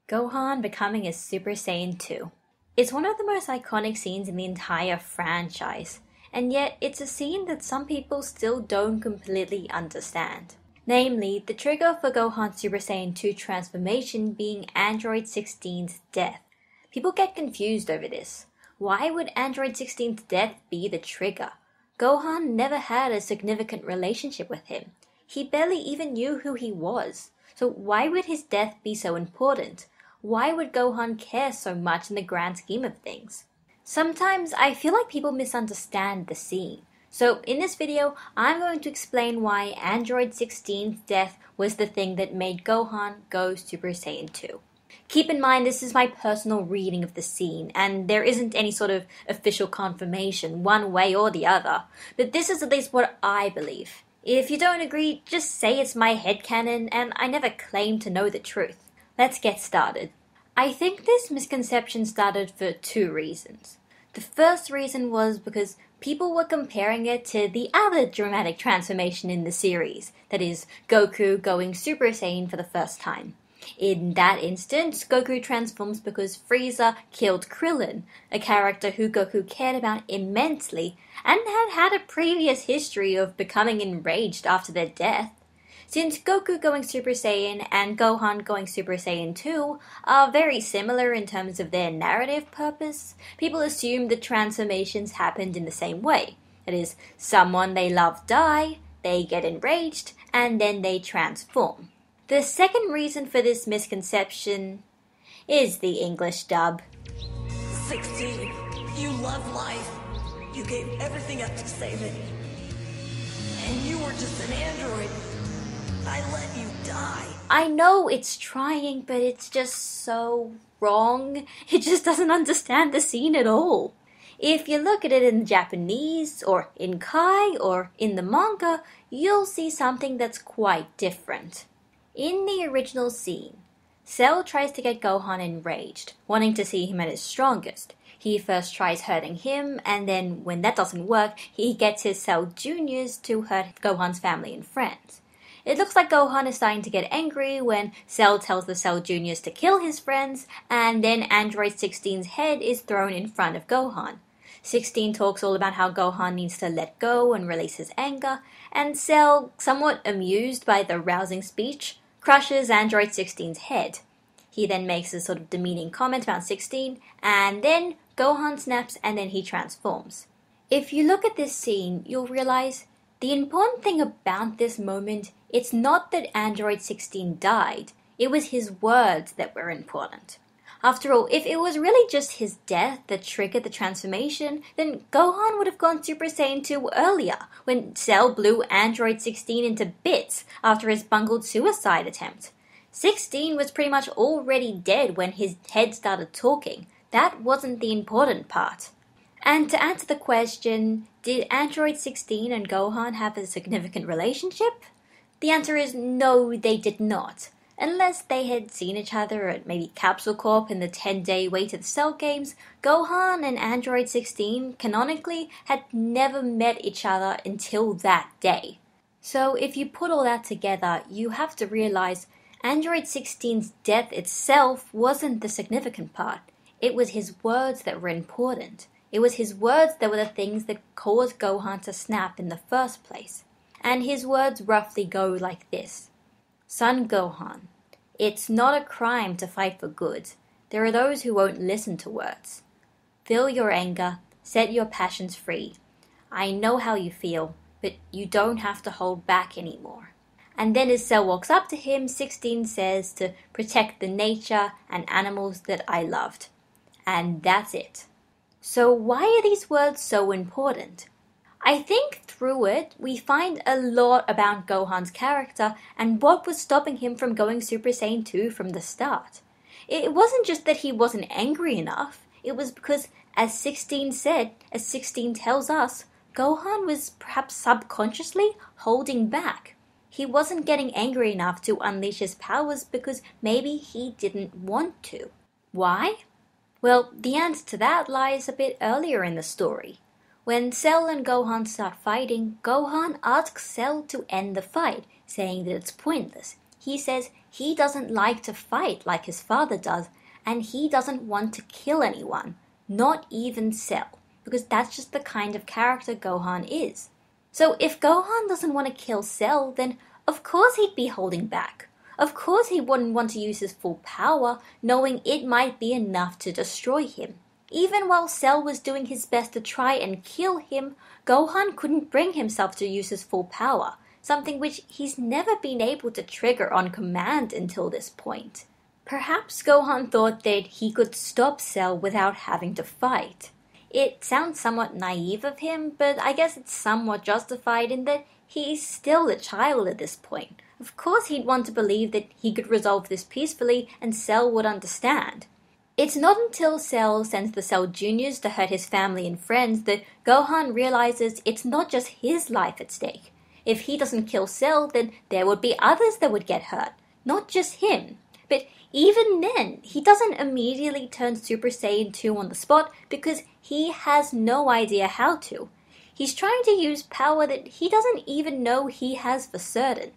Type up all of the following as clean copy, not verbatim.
Gohan becoming a Super Saiyan 2. It's one of the most iconic scenes in the entire franchise, and yet it's a scene that some people still don't completely understand. Namely, the trigger for Gohan's Super Saiyan 2 transformation being Android 16's death. People get confused over this. Why would Android 16's death be the trigger? Gohan never had a significant relationship with him. He barely even knew who he was. So why would his death be so important? Why would Gohan care so much in the grand scheme of things? Sometimes I feel like people misunderstand the scene. So in this video, I'm going to explain why Android 16's death was the thing that made Gohan go Super Saiyan 2. Keep in mind this is my personal reading of the scene, and there isn't any sort of official confirmation one way or the other, but this is at least what I believe. If you don't agree, just say it's my headcanon, and I never claim to know the truth. Let's get started. I think this misconception started for two reasons. The first reason was because people were comparing it to the other dramatic transformation in the series, that is, Goku going Super Saiyan for the first time. In that instance, Goku transforms because Frieza killed Krillin, a character who Goku cared about immensely and had a previous history of becoming enraged after their death. Since Goku going Super Saiyan and Gohan going Super Saiyan 2 are very similar in terms of their narrative purpose, people assume the transformations happened in the same way. That is, someone they love die, they get enraged, and then they transform. The second reason for this misconception is the English dub. 16. You love life. You gave everything up to save it. And you were just an android. I let you die. I know it's trying, but it's just so wrong. It just doesn't understand the scene at all. If you look at it in Japanese, or in Kai, or in the manga, you'll see something that's quite different. In the original scene, Cell tries to get Gohan enraged, wanting to see him at his strongest. He first tries hurting him, and then when that doesn't work, he gets his Cell Juniors to hurt Gohan's family and friends. It looks like Gohan is starting to get angry when Cell tells the Cell Juniors to kill his friends, and then Android 16's head is thrown in front of Gohan. 16 talks all about how Gohan needs to let go and release his anger, and Cell, somewhat amused by the rousing speech, crushes Android 16's head. He then makes a sort of demeaning comment about 16, and then Gohan snaps and then he transforms. If you look at this scene, you'll realize the important thing about this moment, it's not that Android 16 died, it was his words that were important. After all, if it was really just his death that triggered the transformation, then Gohan would have gone Super Saiyan 2 earlier, when Cell blew Android 16 into bits after his bungled suicide attempt. 16 was pretty much already dead when his head started talking. That wasn't the important part. And to answer the question, did Android 16 and Gohan have a significant relationship? The answer is no, they did not. Unless they had seen each other at maybe Capsule Corp in the 10-day Way to the Cell games, Gohan and Android 16 canonically had never met each other until that day. So if you put all that together, you have to realize Android 16's death itself wasn't the significant part. It was his words that were important. It was his words that were the things that caused Gohan to snap in the first place. And his words roughly go like this. Son Gohan, it's not a crime to fight for good. There are those who won't listen to words. Feel your anger, set your passions free. I know how you feel, but you don't have to hold back anymore. And then as Cell walks up to him, 16 says to protect the nature and animals that I loved. And that's it. So why are these words so important? I think through it, we find a lot about Gohan's character and what was stopping him from going Super Saiyan 2 from the start. It wasn't just that he wasn't angry enough, it was because, as 16 said, as 16 tells us, Gohan was perhaps subconsciously holding back. He wasn't getting angry enough to unleash his powers because maybe he didn't want to. Why? Well, the answer to that lies a bit earlier in the story. When Cell and Gohan start fighting, Gohan asks Cell to end the fight, saying that it's pointless. He says he doesn't like to fight like his father does, and he doesn't want to kill anyone, not even Cell, because that's just the kind of character Gohan is. So if Gohan doesn't want to kill Cell, then of course he'd be holding back. Of course he wouldn't want to use his full power, knowing it might be enough to destroy him. Even while Cell was doing his best to try and kill him, Gohan couldn't bring himself to use his full power, something which he's never been able to trigger on command until this point. Perhaps Gohan thought that he could stop Cell without having to fight. It sounds somewhat naive of him, but I guess it's somewhat justified in that he's still a child at this point. Of course he'd want to believe that he could resolve this peacefully and Cell would understand. It's not until Cell sends the Cell Juniors to hurt his family and friends that Gohan realizes it's not just his life at stake. If he doesn't kill Cell, then there would be others that would get hurt, not just him. But even then, he doesn't immediately turn Super Saiyan 2 on the spot because he has no idea how to. He's trying to use power that he doesn't even know he has for certain.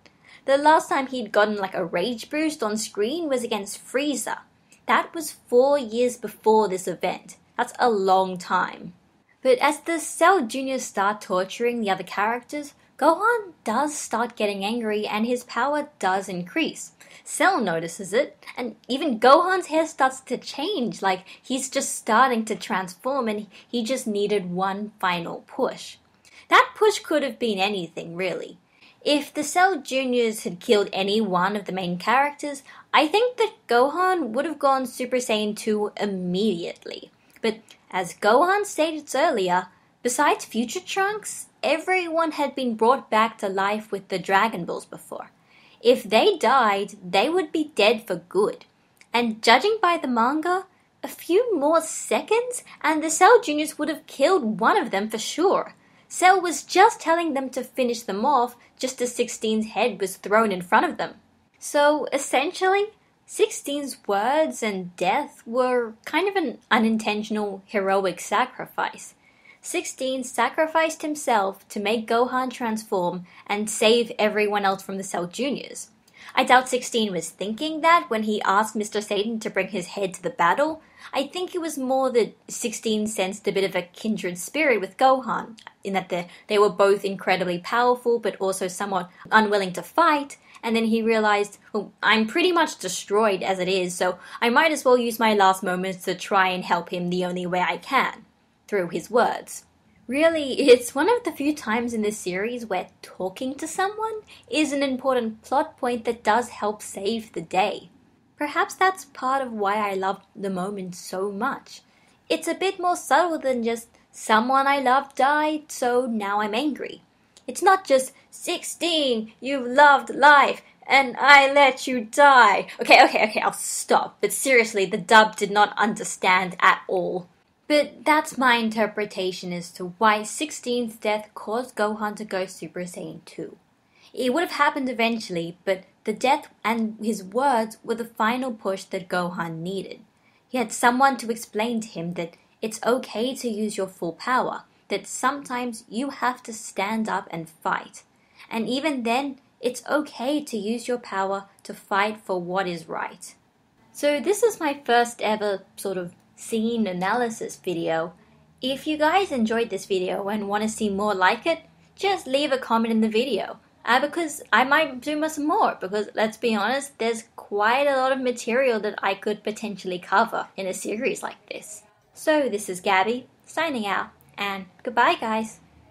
The last time he'd gotten like a rage boost on screen was against Frieza. That was 4 years before this event. That's a long time. But as the Cell Juniors start torturing the other characters, Gohan does start getting angry and his power does increase. Cell notices it, and even Gohan's hair starts to change, like he's just starting to transform and he just needed one final push. That push could have been anything, really. If the Cell Juniors had killed any one of the main characters, I think that Gohan would have gone Super Saiyan 2 immediately. But as Gohan stated earlier, besides Future Trunks, everyone had been brought back to life with the Dragon Balls before. If they died, they would be dead for good. And judging by the manga, a few more seconds and the Cell Juniors would have killed one of them for sure. Cell was just telling them to finish them off just as 16's head was thrown in front of them. So essentially, 16's words and death were kind of an unintentional heroic sacrifice. 16 sacrificed himself to make Gohan transform and save everyone else from the Cell Juniors. I doubt 16 was thinking that when he asked Mr. Satan to bring his head to the battle. I think it was more that 16 sensed a bit of a kindred spirit with Gohan, in that they were both incredibly powerful but also somewhat unwilling to fight, and then he realized, well, I'm pretty much destroyed as it is, so I might as well use my last moments to try and help him the only way I can, through his words. Really, it's one of the few times in this series where talking to someone is an important plot point that does help save the day. Perhaps that's part of why I loved the moment so much. It's a bit more subtle than just, someone I loved died, so now I'm angry. It's not just, 16, you loved life, and I let you die. Okay, I'll stop. But seriously, the dub did not understand at all. But that's my interpretation as to why 16's death caused Gohan to go Super Saiyan 2. It would have happened eventually, but the death and his words were the final push that Gohan needed. He had someone to explain to him that it's okay to use your full power, that sometimes you have to stand up and fight. And even then, it's okay to use your power to fight for what is right. So this is my first ever sort of scene analysis video. If you guys enjoyed this video and want to see more like it, just leave a comment in the video. Because I might do some more, because let's be honest, there's quite a lot of material that I could potentially cover in a series like this. So this is Gabby, signing out, and goodbye guys.